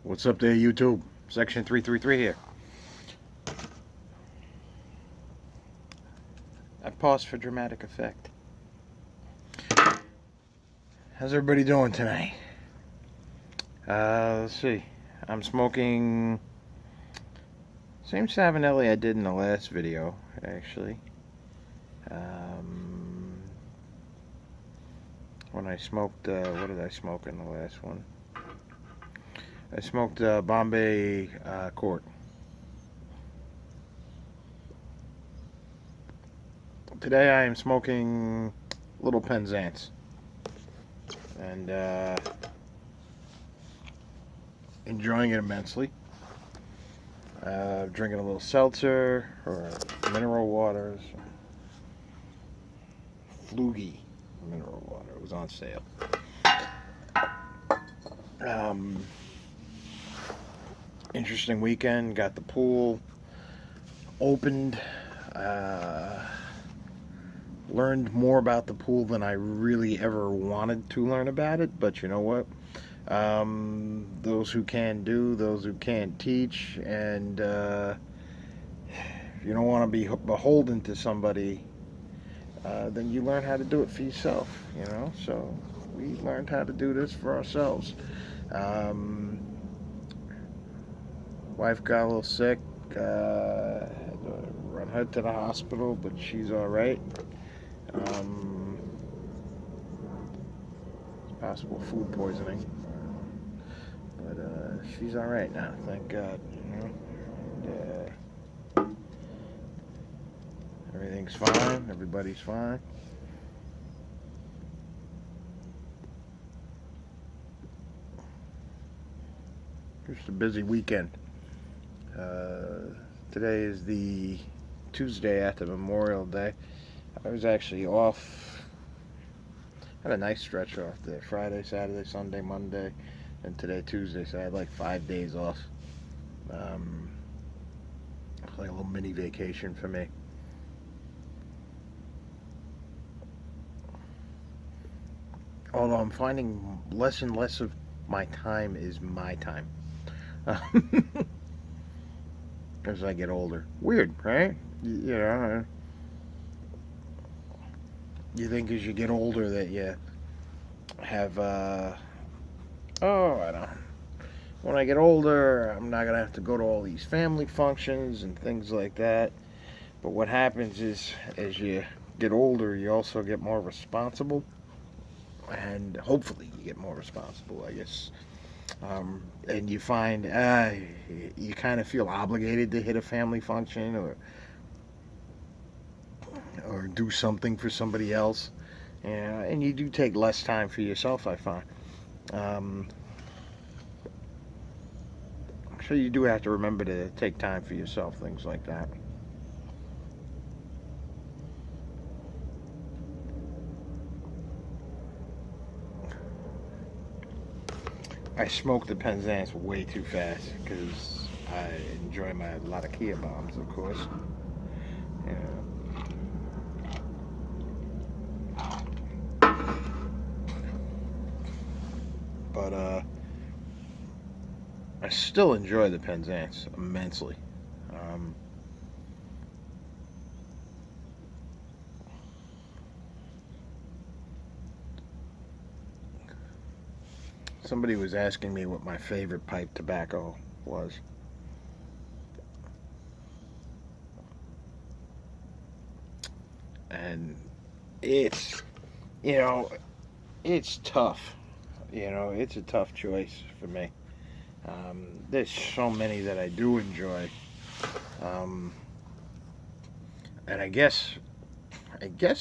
What's up there, YouTube? Section 333 here. I paused for dramatic effect. How's everybody doing tonight? Let's see. I'm smoking same Savinelli I did in the last video, actually. When I smoked, what did I smoke in the last one? I smoked Bombay Court. Today I am smoking little Penzance. And enjoying it immensely. Drinking a little seltzer or mineral waters. Flugy mineral water. It was on sale. Interesting weekend. Got the pool opened. Learned more about the pool than I really ever wanted to learn about it. But you know what? Those who can do, those who can't teach. And you don't want to be beholden to somebody. Then you learn how to do it for yourself, you know. So we learned how to do this for ourselves. Wife got a little sick. Had to run her to the hospital, but she's all right. Possible food poisoning, but she's all right now. Thank God. You know. And, everything's fine. Everybody's fine. Just a busy weekend. Today is the Tuesday after Memorial Day. I was actually off. Had a nice stretch off there. Friday, Saturday, Sunday, Monday, and today Tuesday. So I had like 5 days off. Like a little mini vacation for me. Although I'm finding less and less of my time is my time. As I get older. Weird, right? You know, you think as you get older that you have, I don't know. When I get older, I'm not going to have to go to all these family functions and things like that. But what happens is, as you get older, you also get more responsible. And hopefully you get more responsible, I guess. And you find you kind of feel obligated to hit a family function or do something for somebody else, and you do take less time for yourself, I find. So you do have to remember to take time for yourself, things like that. I smoke the Penzance way too fast because I enjoy a lot of Kia bombs, of course. Yeah. But I still enjoy the Penzance immensely. Somebody was asking me what my favorite pipe tobacco was. And it's, it's tough. It's a tough choice for me. There's so many that I do enjoy. And I guess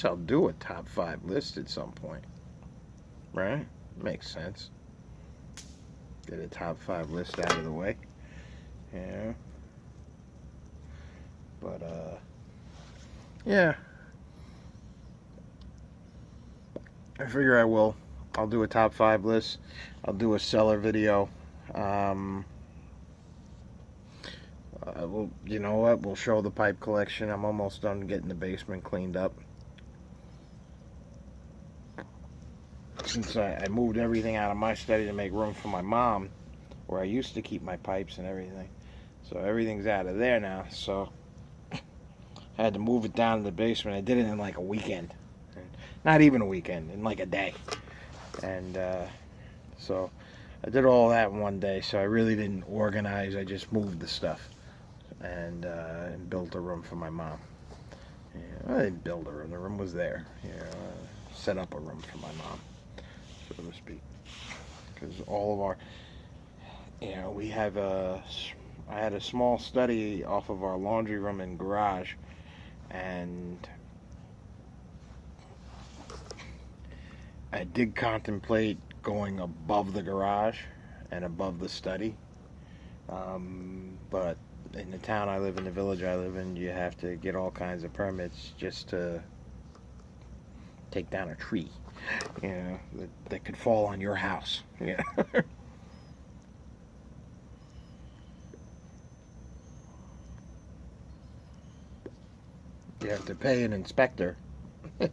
I'll do a top 5 list at some point. Right? Makes sense. Get a top 5 list out of the way. Yeah. But, yeah. I figure I will. I'll do a top 5 list. I'll do a seller video. You know what? We'll show the pipe collection. I'm almost done getting the basement cleaned up. Since I moved everything out of my study to make room for my mom, where I used to keep my pipes and everything. So everything's out of there now. So I had to move it down to the basement. I did it in like a weekend. Not even a weekend, in like a day. And so I did all that in one day. So I really didn't organize. I just moved the stuff and built a room for my mom. Yeah, I didn't build a room. The room was there. Set up a room for my mom, so to speak. Because all of our, we have I had a small study off of our laundry room and garage, and I did contemplate going above the garage and above the study, but in the town I live in, the village I live in, you have to get all kinds of permits just to take down a tree, that could fall on your house. You have to pay an inspector.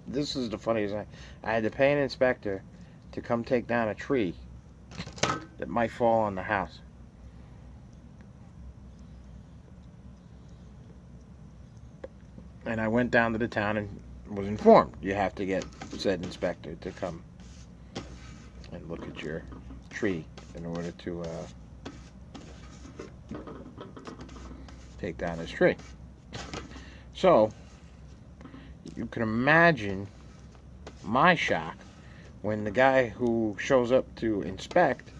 This is the funniest thing. I had to pay an inspector to come take down a tree that might fall on the house. And I went down to the town and was informed you have to get said inspector to come and look at your tree in order to take down his tree. So you can imagine my shock when the guy who shows up to inspect,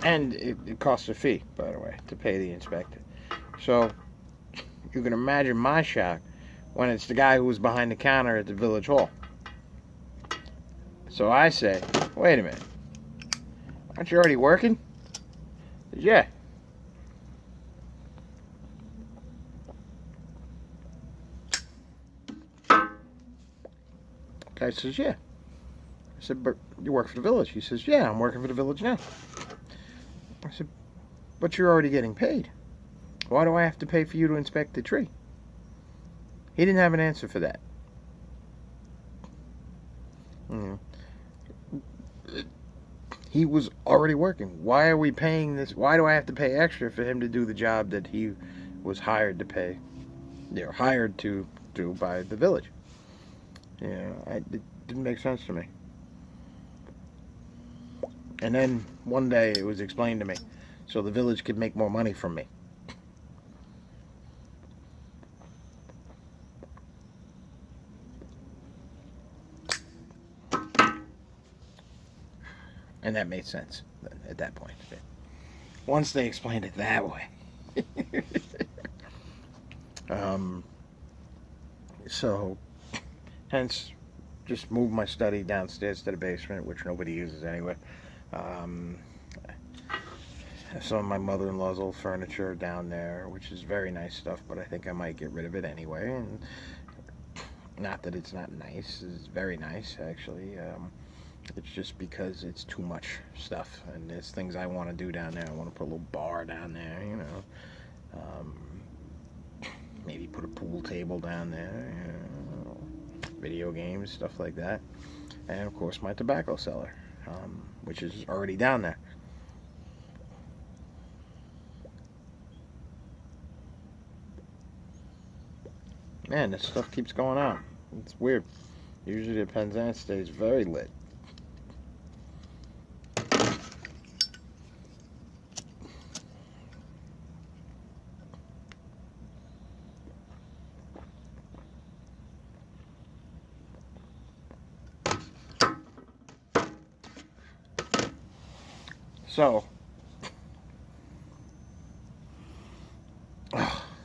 and it costs a fee, by the way, to pay the inspector. So you can imagine my shock when it's the guy who was behind the counter at the village hall. So I say, wait a minute, aren't you already working? He says, yeah. Guy says, yeah. I said, but you work for the village? He says, yeah, I'm working for the village now. I said, but you're already getting paid. Why do I have to pay for you to inspect the tree? He didn't have an answer for that. He was already working. Why are we paying this? Why do I have to pay extra for him to do the job that he was hired to pay? Hired to do by the village. It didn't make sense to me. And then one day it was explained to me, so the village could make more money from me. And that made sense at that point. Once they explained it that way. So, hence, just moved my study downstairs to the basement, which nobody uses anyway. Some of my mother-in-law's old furniture down there, which is very nice stuff, but I think I might get rid of it anyway. And not that it's not nice, it's very nice actually. It's just because it's too much stuff, and there's things I want to do down there. I want to put a little bar down there, maybe put a pool table down there, video games, stuff like that, and of course my tobacco cellar, which is already down there. Man, this stuff keeps going out. It's weird. Usually the Penzance stays very lit. So,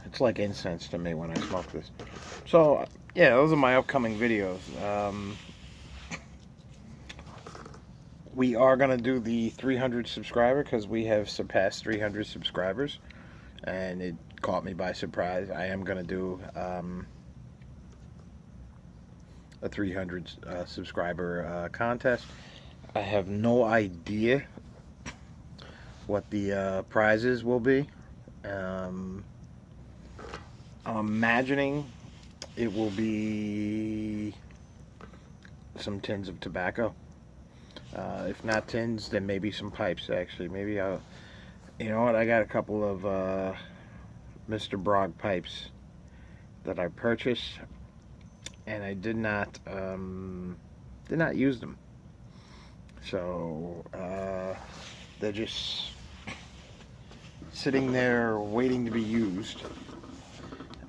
it's like incense to me when I smoke this. So, yeah, those are my upcoming videos. We are going to do the 300 subscriber because we have surpassed 300 subscribers. And it caught me by surprise. I am going to do a 300 subscriber contest. I have no idea what the prizes will be. I'm imagining it will be some tins of tobacco. If not tins, then maybe some pipes. Actually, maybe I'll. You know what? I got a couple of Mr. Brog pipes that I purchased, and I did not use them. So they're just sitting there waiting to be used.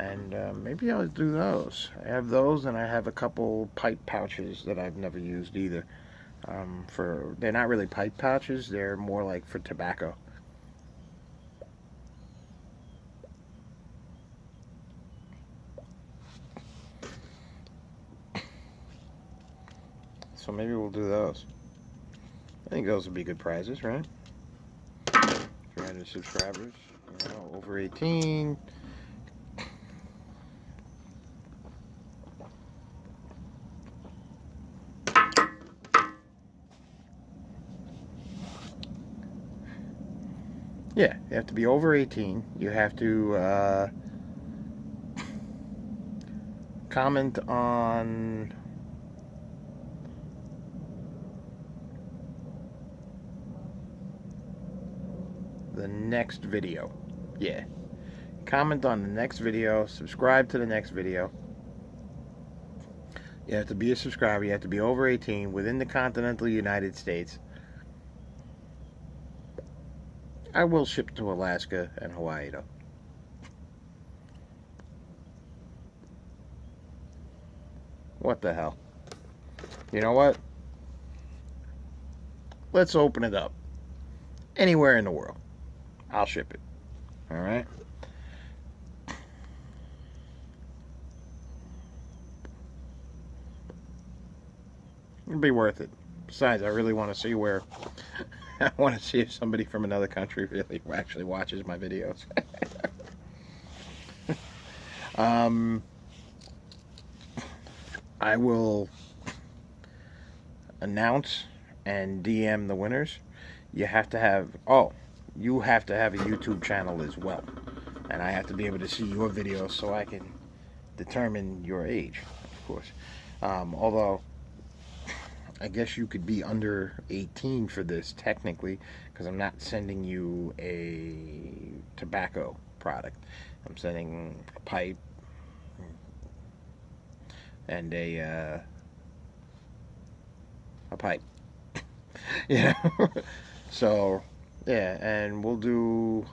And maybe I'll do those. I have those, and I have a couple pipe pouches that I've never used either. They're not really pipe pouches; they're more like for tobacco. So maybe we'll do those. I think those would be good prizes, right? 300 subscribers, over 18. Yeah, you have to be over 18. You have to comment on the next video. Yeah. Comment on the next video. Subscribe to the next video. You have to be a subscriber. You have to be over 18 within the continental United States. I will ship to Alaska and Hawaii, though. What the hell? You know what? Let's open it up. Anywhere in the world. I'll ship it. Alright? It'll be worth it. Besides, I really want to see where... I want to see if somebody from another country really actually watches my videos. I will announce and DM the winners. You have to have a YouTube channel as well, and I have to be able to see your videos so I can determine your age, of course. Although I guess you could be under 18 for this technically, because I'm not sending you a tobacco product. I'm sending a pipe and a pipe. Yeah. So, yeah, and we'll do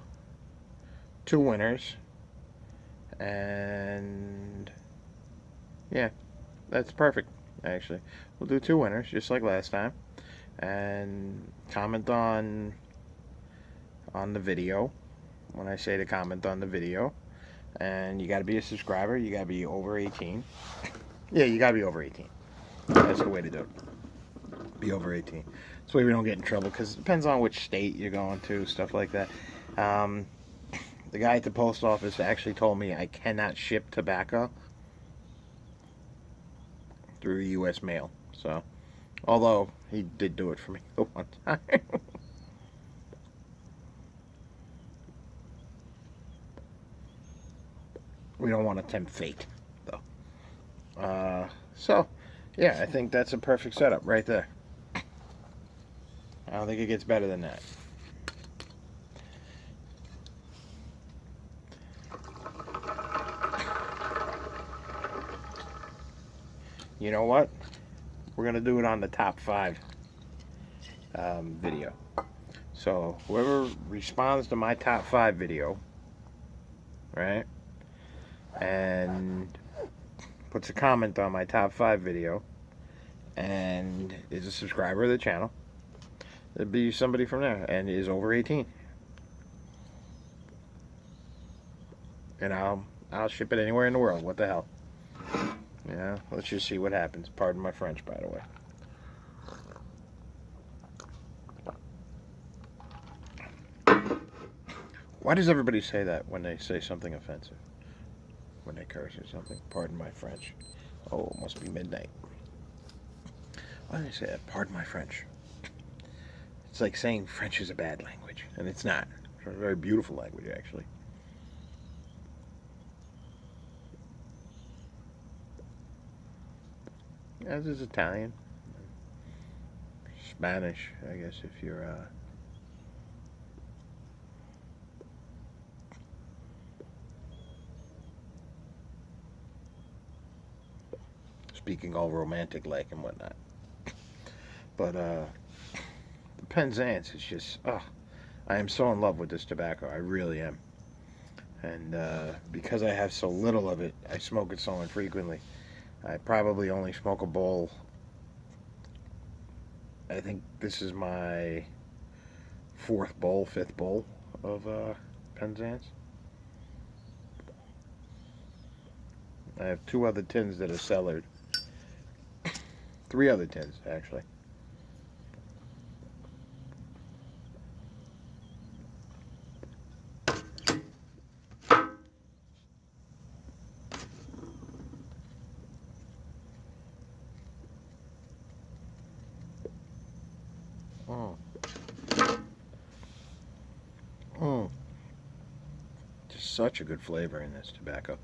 2 winners. And yeah, that's perfect, actually. We'll do 2 winners, just like last time. And comment on the video. When I say to comment on the video. And you got to be a subscriber. You got to be over 18. Yeah, you got to be over 18. That's the way to do it. Be over 18. This way we don't get in trouble, because it depends on which state you're going to, stuff like that. The guy at the post office actually told me I cannot ship tobacco through U.S. mail. So, although he did do it for me the one time. We don't want to tempt fate, though. So, yeah, I think that's a perfect setup right there. I don't think it gets better than that. You know what? We're going to do it on the top 5 video. So, whoever responds to my top 5 video, right, and puts a comment on my top 5 video, and is a subscriber of the channel, there'll be somebody from there, and is over 18. And I'll ship it anywhere in the world. What the hell? Yeah, let's just see what happens. Pardon my French, by the way. Why does everybody say that when they say something offensive? When they curse or something? Pardon my French. Oh, it must be midnight. Why do they say that? Pardon my French. It's like saying French is a bad language, and it's not. It's a very beautiful language, actually. As is Italian, Spanish, I guess, if you're speaking all romantic like and whatnot. But the Penzance is just, oh, I am so in love with this tobacco. I really am. And because I have so little of it, I smoke it so infrequently. I probably only smoke a bowl. I think this is my fifth bowl of Penzance. I have 2 other tins that are cellared. 3 other tins, actually. Mm. Mm. Just such a good flavor in this tobacco.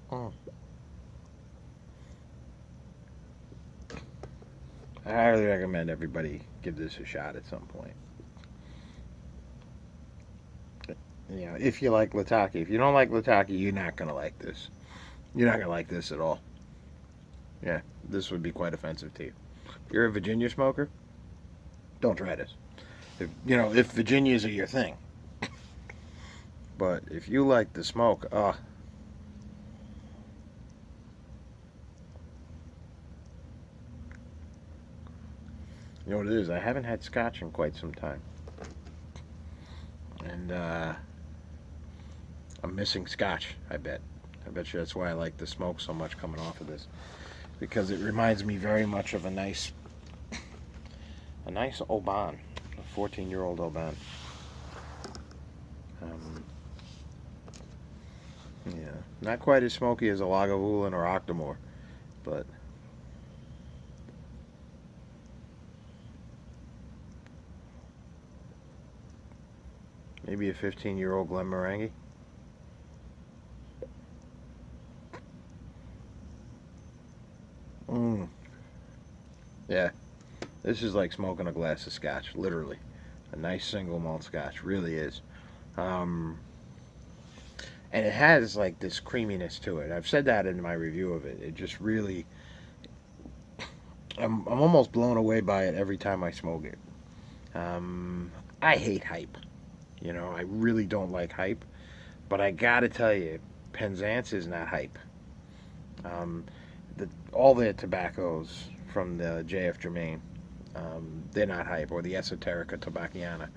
Mm. I highly recommend everybody give this a shot at some point. You know, if you like Latake. If you don't like Latake, you're not gonna like this. You're not gonna like this at all. Yeah, this would be quite offensive to you. If you're a Virginia smoker, don't try this. If Virginias are your thing. But if you like the smoke, you know what it is? I haven't had scotch in quite some time. And I'm missing scotch, I bet. I bet you that's why I like the smoke so much coming off of this. Because it reminds me very much of a nice Oban, a 14-year-old Oban. Yeah, not quite as smoky as a Lagavulin or Octomore, but maybe a 15-year-old Glenmorangie. Yeah, this is like smoking a glass of scotch, literally. A nice single malt scotch, really is. Um, and it has like this creaminess to it. I've said that in my review of it. It just really, I'm almost blown away by it every time I smoke it. I hate hype. I really don't like hype. But I gotta tell you, Penzance is not hype. Um, all their tobaccos from the J.F. Germain, they're not hype, or the Esoterica Tabacchiana.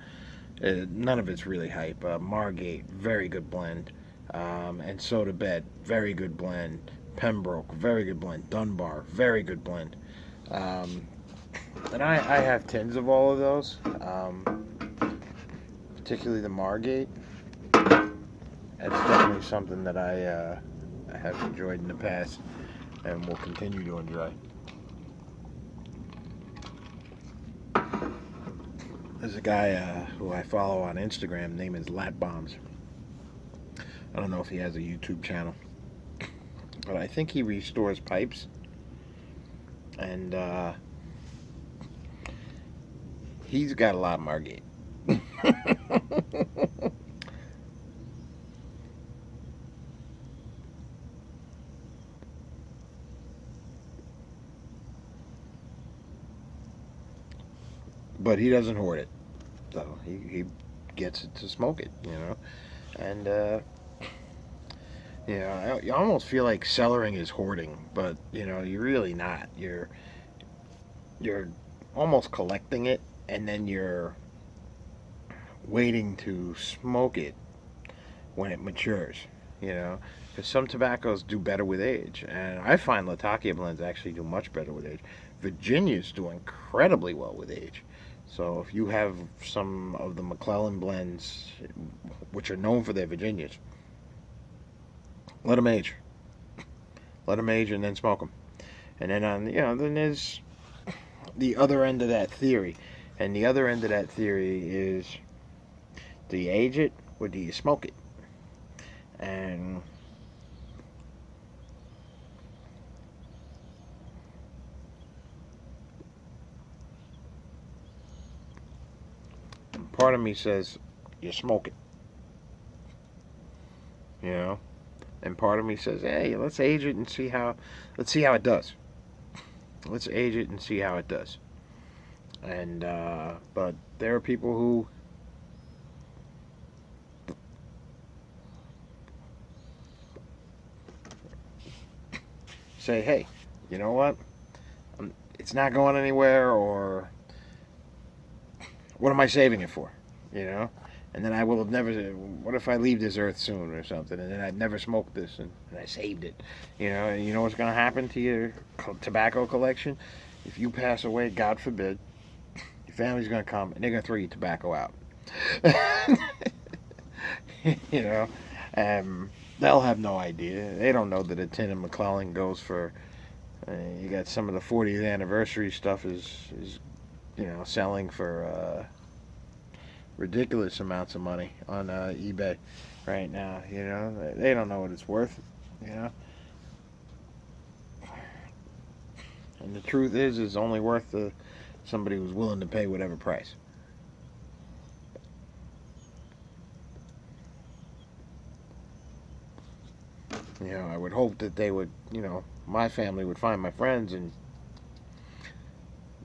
None of it's really hype. Margate, very good blend. And Soda Bed, very good blend. Pembroke, very good blend. Dunbar, very good blend. Um, and I have tins of all of those, particularly the Margate. That's definitely something that I have enjoyed in the past and will continue to enjoy. There's a guy who I follow on Instagram. Name is Lat Bombs. I don't know if he has a YouTube channel, but I think he restores pipes, and he's got a lot of Margate. But he doesn't hoard it, so he gets it to smoke it, and you almost feel like cellaring is hoarding, but you're really not. You're almost collecting it, and then you're waiting to smoke it when it matures. Because some tobaccos do better with age, and I find Latakia blends actually do much better with age. Virginias do incredibly well with age. So if you have some of the McClellan blends, which are known for their Virginias, let them age. Let them age and then smoke them. And then then there's the other end of that theory. And the other end of that theory is, do you age it or do you smoke it? And part of me says, you smoke it. You know? And part of me says, hey, let's age it and let's see how it does. Let's age it and see how it does. And, but there are people who say, hey, you know what? It's not going anywhere, or what am I saving it for? You know? And then I will have never, what if I leave this earth soon or something, and then I'd never smoked this, and I saved it. You know what's going to happen to your tobacco collection? If you pass away, God forbid, your family's going to come, and they're going to throw your tobacco out. You know? They'll have no idea. They don't know that a tin of McClellan goes for, you got some of the 40th anniversary stuff is selling for ridiculous amounts of money on eBay right now. You know, they don't know what it's worth. You know, and the truth is, it's only worth somebody who's willing to pay whatever price. You know, I would hope that they would, my family would find my friends and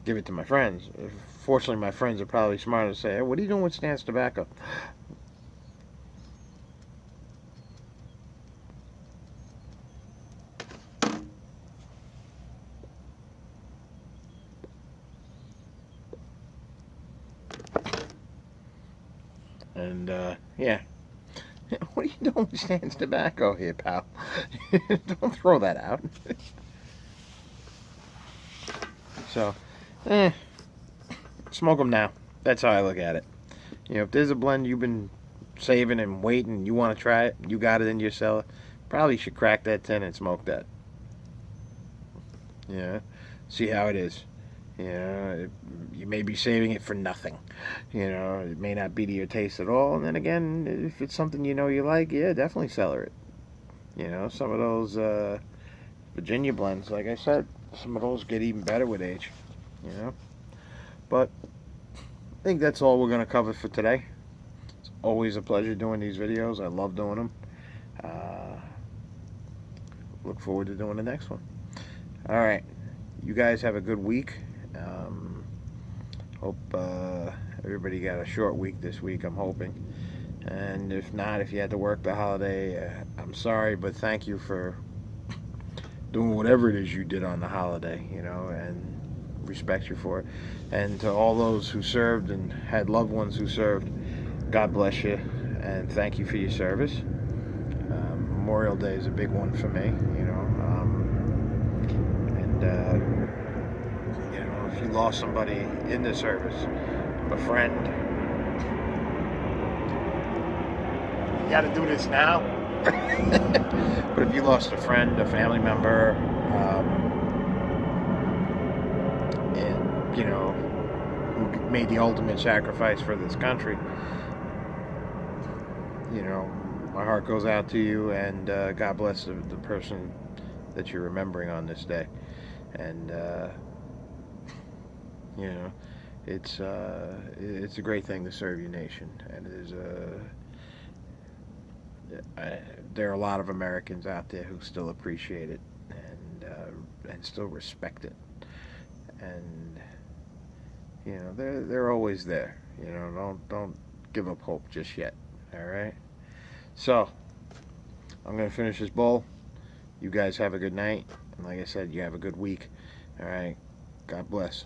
give it to my friends. Fortunately, my friends are probably smart to say, hey, what are you doing with Stan's tobacco? And, yeah. What are you doing with Stan's tobacco here, pal? Don't throw that out. So, smoke them now. That's how I look at it. You know, if there's a blend you've been saving and waiting, you want to try it, you got it in your cellar, probably should crack that tin and smoke that. Yeah, see how it is. You know, you may be saving it for nothing. You know, it may not be to your taste at all. And then again, if it's something you know you like, yeah, definitely cellar it. You know, some of those Virginia blends, like I said, some of those get even better with age. You know, but I think that's all we're going to cover for today. It's always a pleasure doing these videos. I love doing them. Look forward to doing the next one. All right. You guys have a good week. Hope everybody got a short week this week, I'm hoping. And if not, if you had to work the holiday, I'm sorry, but thank you for doing whatever it is you did on the holiday, you know, and respect you for it. And to all those who served and had loved ones who served, God bless you, and thank you for your service. Memorial Day is a big one for me, you know. You know, if you lost somebody in the service, a friend, you got to do this now. But if you lost a friend, a family member, and you know, who made the ultimate sacrifice for this country, you know, my heart goes out to you, and God bless the person that you're remembering on this day. And you know, it's a great thing to serve your nation, and it is there are a lot of Americans out there who still appreciate it and still respect it, and you know, they're always there. You know, don't give up hope just yet. All right. So I'm gonna finish this bowl. You guys have a good night, and like I said, you have a good week. All right. God bless.